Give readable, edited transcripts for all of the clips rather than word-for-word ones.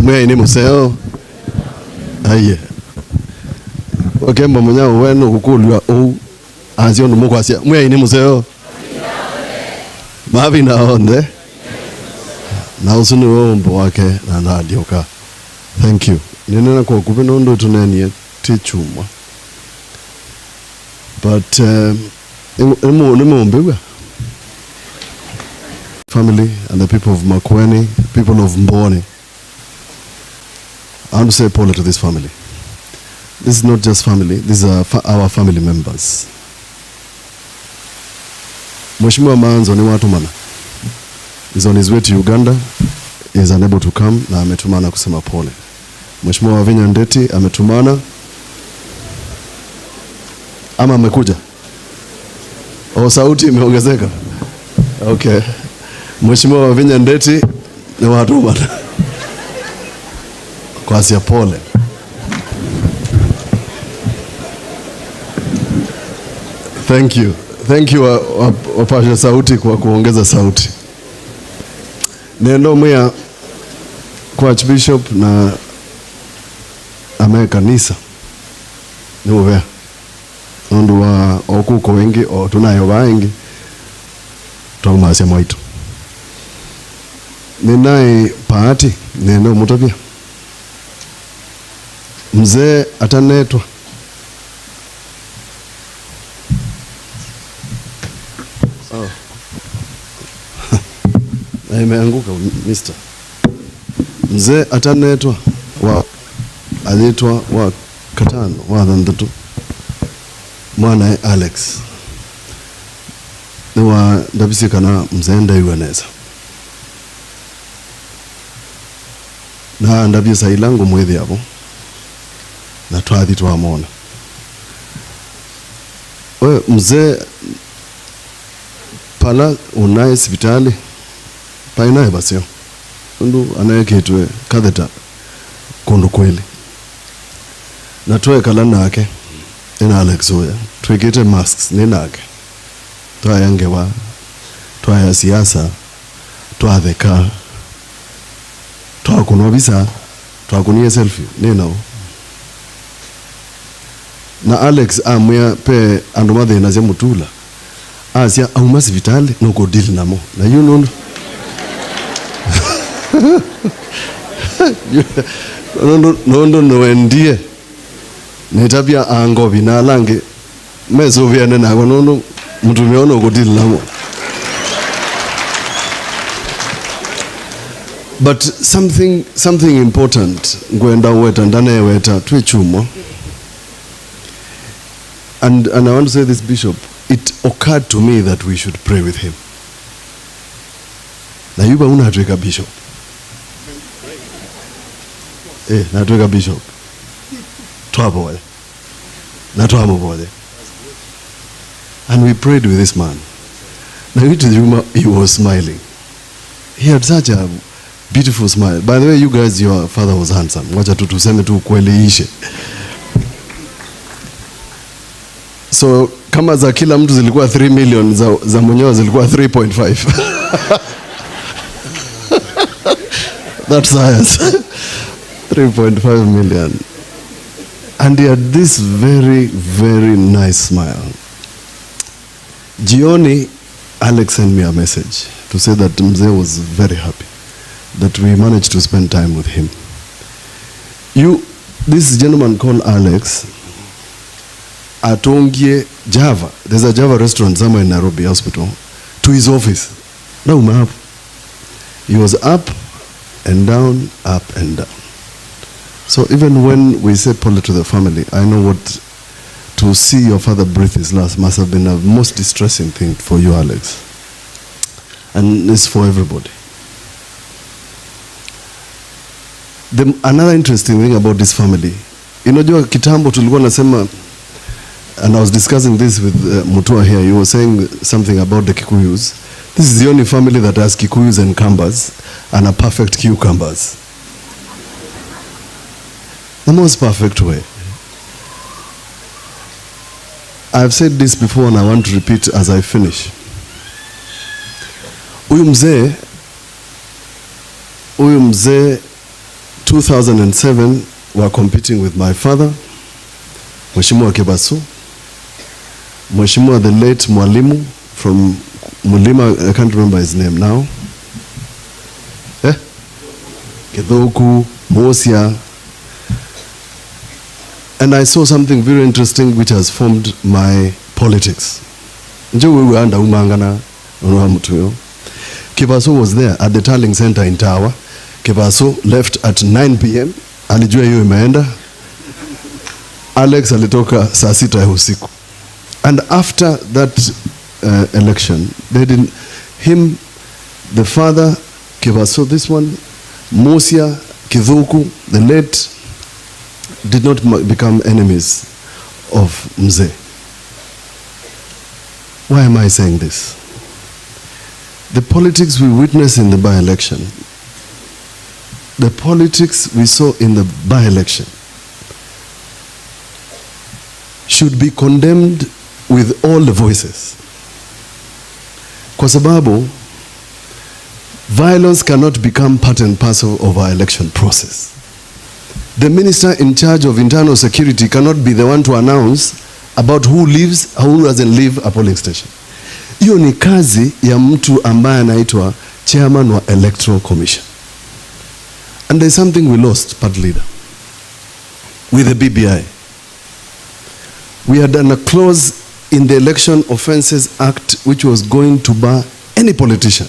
Mwe ni museo. Aye. Wakemba mnyao wenu kukulwa anzio ndo mukwasia. Mwe ni museo. Mavi naonde. Na usuni wombo wake na nadioka. Thank you. Ninena kwa kupenda ndo tunenie tichumwa. But nimeombewa. Family and the people of Makwiny, people of Mboni. I want to say Paula to this family. This is not just family, these are our family members. Mheshimiwa Manzo ni watu mana. He's on his way to Uganda. He is unable to come na ametumana kusema pole. Mheshimiwa Wavinya Ndeti ametumana. Ama amekuja? Sauti imeongezeka. Okay. Mheshimiwa Wavinya Ndeti ni watu mana. Kwa asia pole. Thank you. Thank you wapasha sauti kwa kuongeza sauti. Neno mwea kwa Archbishop na ame kanisa. Ni uwe. Ndu wa okuko wengi o tunayo wengi. Tuwa asia mwaitu. Ninae paati neno Mutembei. Mzee atanetwa. Na imeanguka mister. Mzee atanetwa wa alitwa wa katano wa ndatu. Mwana Alex. Ni wa ndabisika na mzee ndaiwaneza. Na ndabisa ilango mwethi hapo. Na twathi twamona. We mzee pala unaye hospitali painaye basio. Ndu anayeketwe katheta kondo kweli. Na tuwe kalana yake ina Alex oya. Tuwekete masks nina yake. Tuwa yangewa. Tuwa ya siasa. Tuwa theka. Tuwa kunobisa. Tuwa kunie selfie. Nina o. Na Alex amwea pe andumathe inazia Mutula. Asia aumasi vitali nuko deal namo. Na you know. Nondo noendie. Nitabia angobi na lange. Meso viene na nondo mtumeona uko deal namo. But something important ngwenda weta ndane weta twichumo. And I want to say this, Bishop, it occurred to me that we should pray with him. Na yuba unatweka Bishop. Natweka Bishop. Twabo wale. Na twabo wale. And we prayed with this man. Now he was smiling. He had such a beautiful smile. By the way, you guys, your father was handsome. Wacha tuseme tu kweli ishe. So kama za kila mtu zilikuwa 3 million za mwenyewe zilikuwa 3.5. That's science. 3.5 million. And he had this very, very nice smile. Jioni, Alex sent me a message to say that Mzee was very happy that we managed to spend time with him. This gentleman called Alex, atongie Java. There's a Java restaurant somewhere in Nairobi hospital to his office. No map. He was up and down, up and down. So even when we say Paula to the family, I know what to see your father breathe his last must have been a most distressing thing for you, Alex. And it's for everybody. Another interesting thing about this family, unajua kitambo tulikuwa nasema, and I was discussing this with Mutula here, you were saying something about the Kikuyus. This is the only family that has Kikuyus and Kambas and a perfect cucumbers. The most perfect way. I've said this before and I want to repeat as I finish. Huyu mzee 2007 were competing with my father, Mheshimiwa Kebaso, Mheshimiwa the late Mwalimu from Mulima, I can't remember his name now. Kithoku, Mosia. And I saw something very interesting which has formed my politics. Kebaso was there at the Tallying Center in Tawa. Kebaso left at 9 p.m. Alijua hiyo imeenda. Alex alitoka saa 6 ya usiku. And after that election, they didn't, him, the father, Kebaso, this one, Mosia, Kithuku, the late, did not become enemies of Mzee. Why am I saying this? The politics we witnessed in the by-election, the politics we saw in the by-election should be condemned with all the voices. Kwa sababu, violence cannot become part and parcel of our election process. The minister in charge of internal security cannot be the one to announce about who lives, who doesn't leave a polling station. Hiyo ni kazi ya mtu ambaye anaitwa chairman wa electoral commission. And there's something we lost, part leader, with the BBI. We had done a clause in the Election Offences Act which was going to bar any politician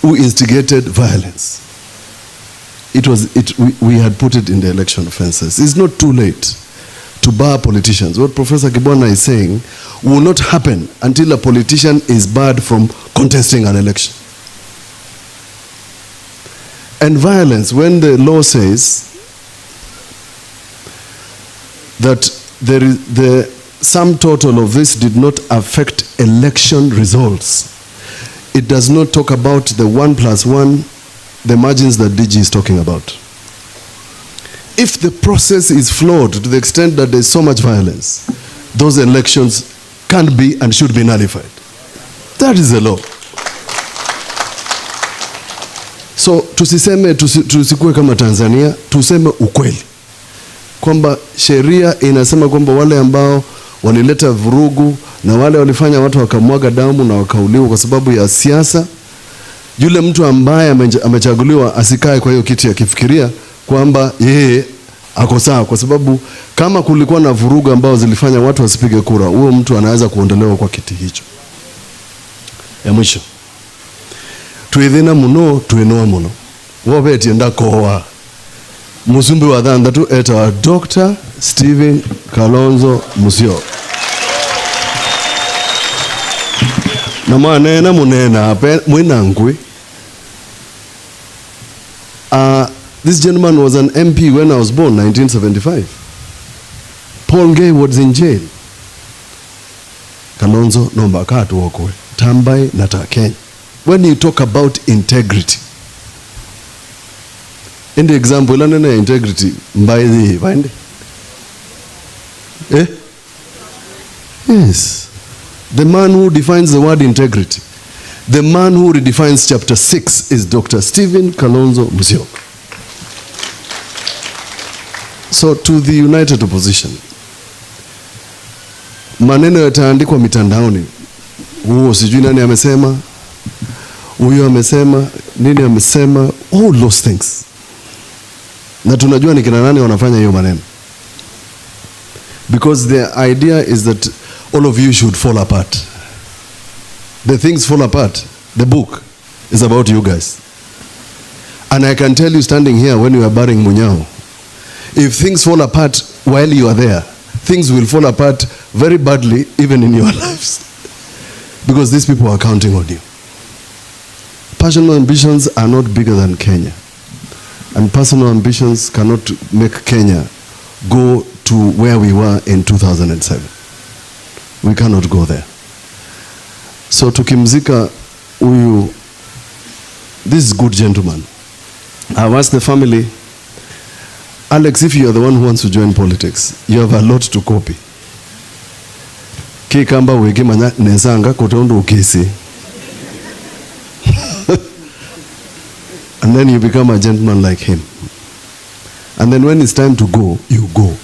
who instigated violence. We had put it in the election offenses. It's not too late to bar politicians. What Professor Kibwana is saying will not happen until a politician is barred from contesting an election. And violence, when the law says that the sum total of this did not affect election results, it does not talk about the 1+1, the margins that DG is talking about. If the process is flawed to the extent that there's so much violence, those elections can't be and should be nullified. That is the law. So tusikue kama Tanzania, tuseme ukweli kwamba sheria inasema kwamba wale ambao walileta vurugu na wale walifanya watu wakamwaga damu na wakauliwa kwa sababu ya siasa, yule mtu ambaye amechaguliwa asikae kwa hiyo kiti akifikiria kwamba yeye ako sawa, kwa sababu kama kulikuwa na vurugu ambao zilifanya watu wasipige kura, huyo mtu anaweza kuondolewa kwa kiti hicho. Ya mwisho, tuithina muno tuinoa muno wobeti ndakoa musumbi wa dhanda tu eta Dr. Stephen Kalonzo Musyo na manena munena mwina ngwe. This gentleman was an MP when I was born, 1975. Paul Gay was in jail. Kalonzo nomba katu wakwe tambai nata Kenya. When you talk about integrity, in the example, lanena integrity mbai the find. Yes. The man who defines the word integrity, the man who redefines chapter 6 is Dr. Stephen Kalonzo Musyo. So to the united opposition, maneno yataandikwa mitandaoni. Huo sijui nani amesema, huyo amesema, nini amesema, all those things. Na tunajua ni kina nani wanafanya hiyo maneno. Because the idea is that all of you should fall apart. The things fall apart. The book is about you guys. And I can tell you standing here when you are burying Munyao, if things fall apart while you are there, things will fall apart very badly even in your lives. Because these people are counting on you. Personal ambitions are not bigger than Kenya. And personal ambitions cannot make Kenya go to where we were in 2007. We cannot go there. So tukimzika uyu, this good gentleman, I've asked the family, Alex, if you are the one who wants to join politics, you have a lot to copy. Kikamba weke manya nesanga kotondo ukisi. And then you become a gentleman like him. And then when it's time to go, you go.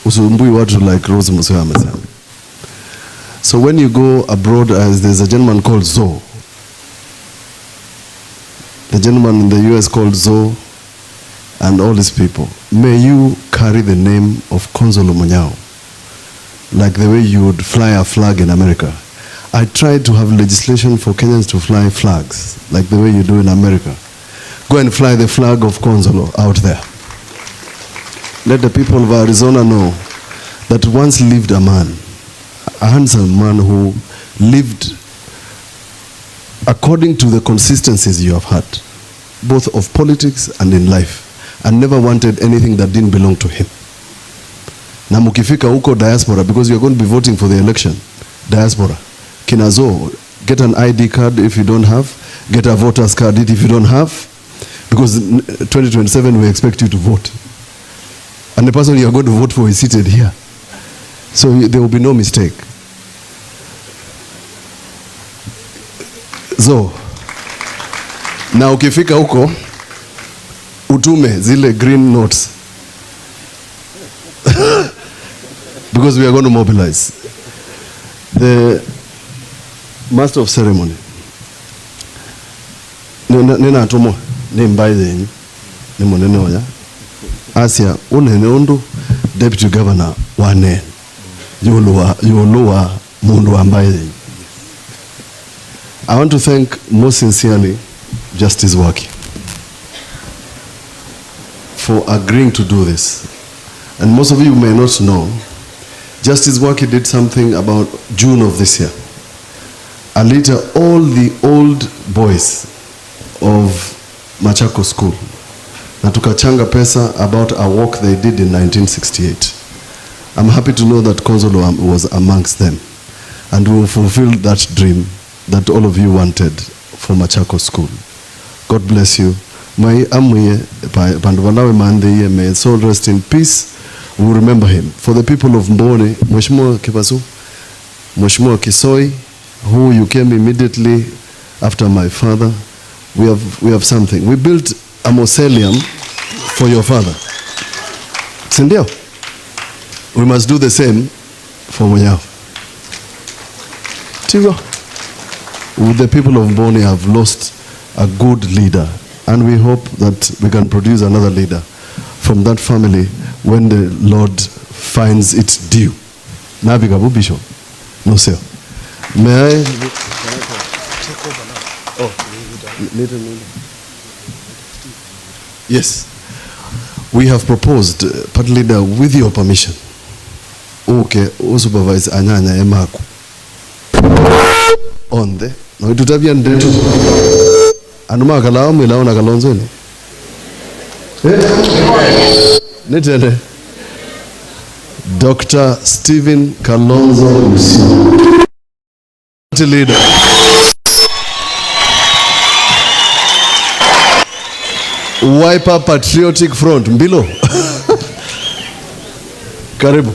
Usumbui watu like Rose Musewa amesema. So when you go abroad, as there's a gentleman called Zo. The gentleman in the US called Zo, and all these people. May you carry the name of Konzolo Monyao, like the way you would fly a flag in America. I tried to have legislation for Kenyans to fly flags, like the way you do in America. Go and fly the flag of Konzolo out there. Let the people of Arizona know that once lived a man, a handsome man who lived according to the consistencies you have had, both of politics and in life, and never wanted anything that didn't belong to him. Na mukifika huko diaspora, because you're going to be voting for the election, diaspora, kinazo, get an ID card if you don't have, get a voter's card if you don't have, because 2027 we expect you to vote. And the person you're going to vote for is seated here. So there will be no mistake. So, na ukifika huko, utume zile green notes. Because we are going to mobilize. The master of ceremony. Nena atomo, ni mbaye zenyu, ni monene oya. Asia, unene undu, deputy governor, wane. Yuluwa mundu ambaye zenyu. I want to thank most sincerely Justice Waki for agreeing to do this. And most of you may not know, Justice Waki did something about June of this year. And later, all the old boys of Machako School, na tukachanga pesa about a walk they did in 1968. I'm happy to know that Konzolo was amongst them. And we will fulfill that dream that all of you wanted for Machako School. God bless you. May amuye pandwalawe mandeye, may his soul rest in peace. We will remember him. For the people of Mbone, Mheshimiwa Kibasu, Mheshimiwa Kisoi, who you came immediately after my father, we have something. We built a mausoleum for your father. Sindio? We must do the same for Monyao. Tigo. The people of Mbone have lost a good leader, and we hope that we can produce another leader from that family when the Lord finds it due. Navigabu Bishop. No, sir. May I take over now? Oh, later. Yes. We have proposed, Party Leader, with your permission. Okay, supervise anyanya emaku. On the no itutavia ndetu. Anuma kalao milaona Kalonzo ni. Netele. Dr. Stephen Kalonzo Party Leader. Wiper Patriotic Front Mbilo. Karibu.